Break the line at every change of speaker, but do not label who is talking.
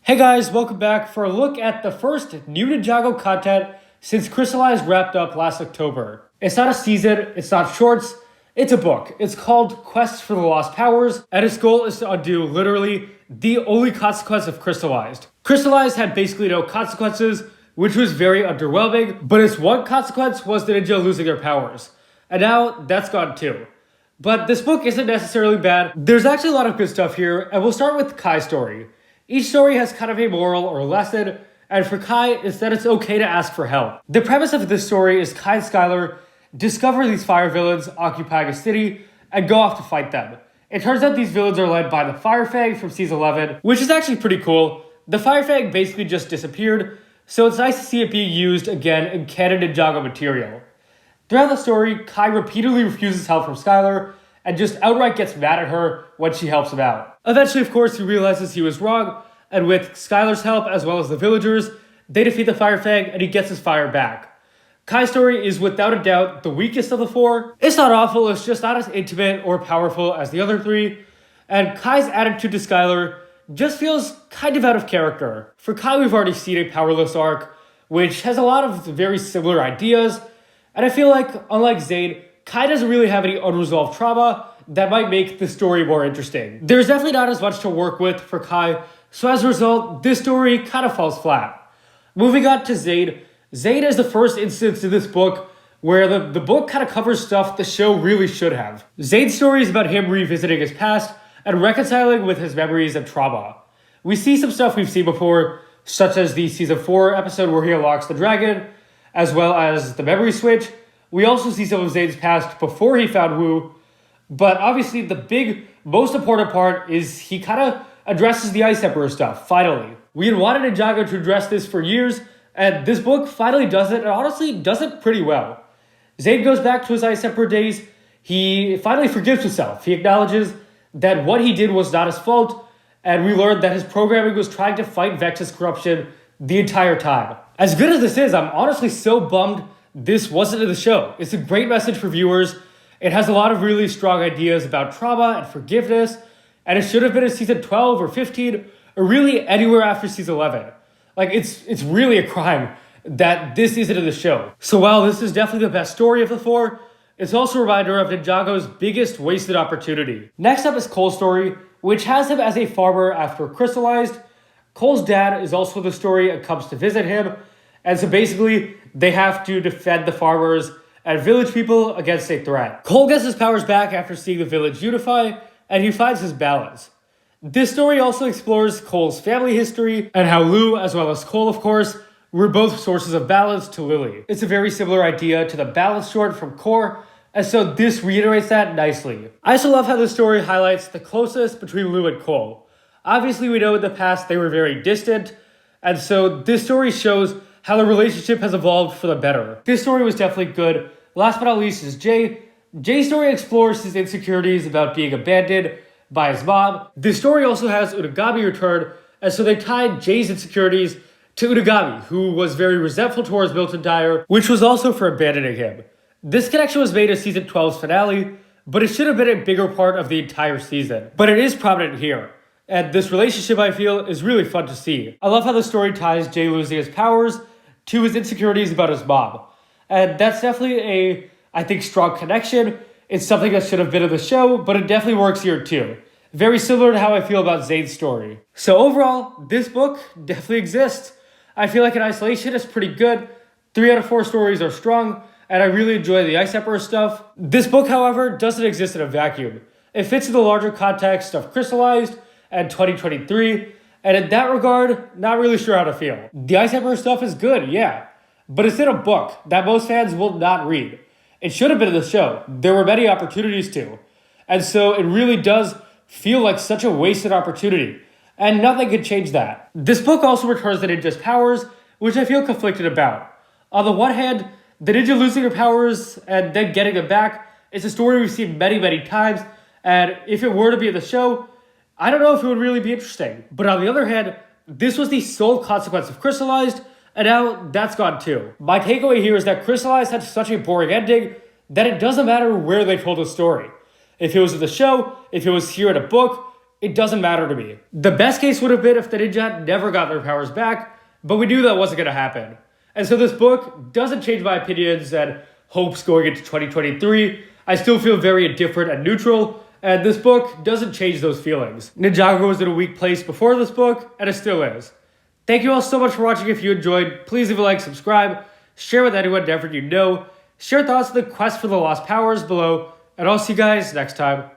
Hey guys, welcome back for a look at the first new Ninjago content since Crystalized wrapped up last October. It's not a season, it's not shorts, it's a book. It's called Quest for the Lost Powers, and its goal is to undo literally the only consequence of Crystalized. Crystalized had basically no consequences, which was very underwhelming, but its one consequence was the ninja losing their powers. And now that's gone too. But this book isn't necessarily bad. There's actually a lot of good stuff here, and we'll start with Kai's story. Each story has kind of a moral or lesson, and for Kai, it's that it's okay to ask for help. The premise of this story is Kai and Skylar discover these fire villains occupying a city and go off to fight them. It turns out these villains are led by the Fire Fang from Season 11, which is actually pretty cool. The Fire Fang basically just disappeared, so it's nice to see it being used again in canon Ninjago material. Throughout the story, Kai repeatedly refuses help from Skylar and just outright gets mad at her when she helps him out. Eventually, of course, he realizes he was wrong, and with Skylar's help as well as the villagers, they defeat the Fire Fang and he gets his fire back. Kai's story is without a doubt the weakest of the four. It's not awful, it's just not as intimate or powerful as the other three, and Kai's attitude to Skylar just feels kind of out of character. For Kai, we've already seen a powerless arc, which has a lot of very similar ideas, and I feel like, unlike Zayd, Kai doesn't really have any unresolved trauma that might make the story more interesting. There's definitely not as much to work with for Kai, so as a result, this story kind of falls flat. Moving on to Zayd. Zayd is the first instance in this book where the book kind of covers stuff the show really should have. Zayd's story is about him revisiting his past and reconciling with his memories of trauma. We see some stuff we've seen before, such as the Season 4 episode where he unlocks the dragon, as well as the memory switch. We also see some of Zayd's past before he found Wu, but obviously the big, most important part is he kind of addresses the Ice Emperor stuff, finally. We had wanted Ninjago to address this for years, and this book finally does it, and honestly does it pretty well. Zayd goes back to his Ice Emperor days. He finally forgives himself. He acknowledges that what he did was not his fault, and we learned that his programming was trying to fight Vex's corruption the entire time. As good as this is, I'm honestly so bummed this wasn't in the show. It's a great message for viewers. It has a lot of really strong ideas about trauma and forgiveness, and it should have been in Season 12 or 15, or really anywhere after Season 11. Like, it's really a crime that this isn't in the show. So while this is definitely the best story of the four, it's also a reminder of Ninjago's biggest wasted opportunity. Next up is Cole's story, which has him as a farmer after Crystalized. Cole's dad is also in the story and comes to visit him, and so basically, they have to defend the farmers and village people against a threat. Cole gets his powers back after seeing the village unify, and he finds his balance. This story also explores Cole's family history, and how Lou, as well as Cole of course, were both sources of balance to Lily. It's a very similar idea to the balance short from Core, and so this reiterates that nicely. I also love how the story highlights the closeness between Lou and Cole. Obviously, we know in the past they were very distant, and so this story shows how the relationship has evolved for the better. This story was definitely good. Last but not least is Jay. Jay's story explores his insecurities about being abandoned by his mom. This story also has Unagami return, and so they tied Jay's insecurities to Unagami, who was very resentful towards Milton Dyer, which was also for abandoning him. This connection was made in Season 12's finale, but it should have been a bigger part of the entire season. But it is prominent here. And this relationship, I feel, is really fun to see. I love how the story ties Jay losing his powers to his insecurities about his mom. And that's definitely I think, strong connection. It's something that should have been in the show, but it definitely works here too. Very similar to how I feel about Zayd's story. So overall, this book definitely exists. I feel like in isolation, it's pretty good. 3 out of 4 stories are strong, and I really enjoy the Ice Emperor stuff. This book, however, doesn't exist in a vacuum. It fits in the larger context of Crystalized and 2023, and in that regard, not really sure how to feel. The Ice Emperor stuff is good, yeah, but it's in a book that most fans will not read. It should have been in the show. There were many opportunities to. And so it really does feel like such a wasted opportunity. And nothing could change that. This book also returns the ninja's powers, which I feel conflicted about. On the one hand, the ninja losing their powers and then getting them back is a story we've seen many, many times. And if it were to be in the show, I don't know if it would really be interesting. But on the other hand, this was the sole consequence of Crystalized, and now that's gone too. My takeaway here is that Crystalized had such a boring ending that it doesn't matter where they told the story. If it was in the show, if it was here in a book, it doesn't matter to me. The best case would have been if the ninja never got their powers back, but we knew that wasn't going to happen. And so this book doesn't change my opinions and hopes going into 2023. I still feel very indifferent and neutral, and this book doesn't change those feelings. Ninjago was in a weak place before this book, and it still is. Thank you all so much for watching. If you enjoyed, please leave a like, subscribe, share with anyone you know, share thoughts on the quest for the lost powers below, and I'll see you guys next time.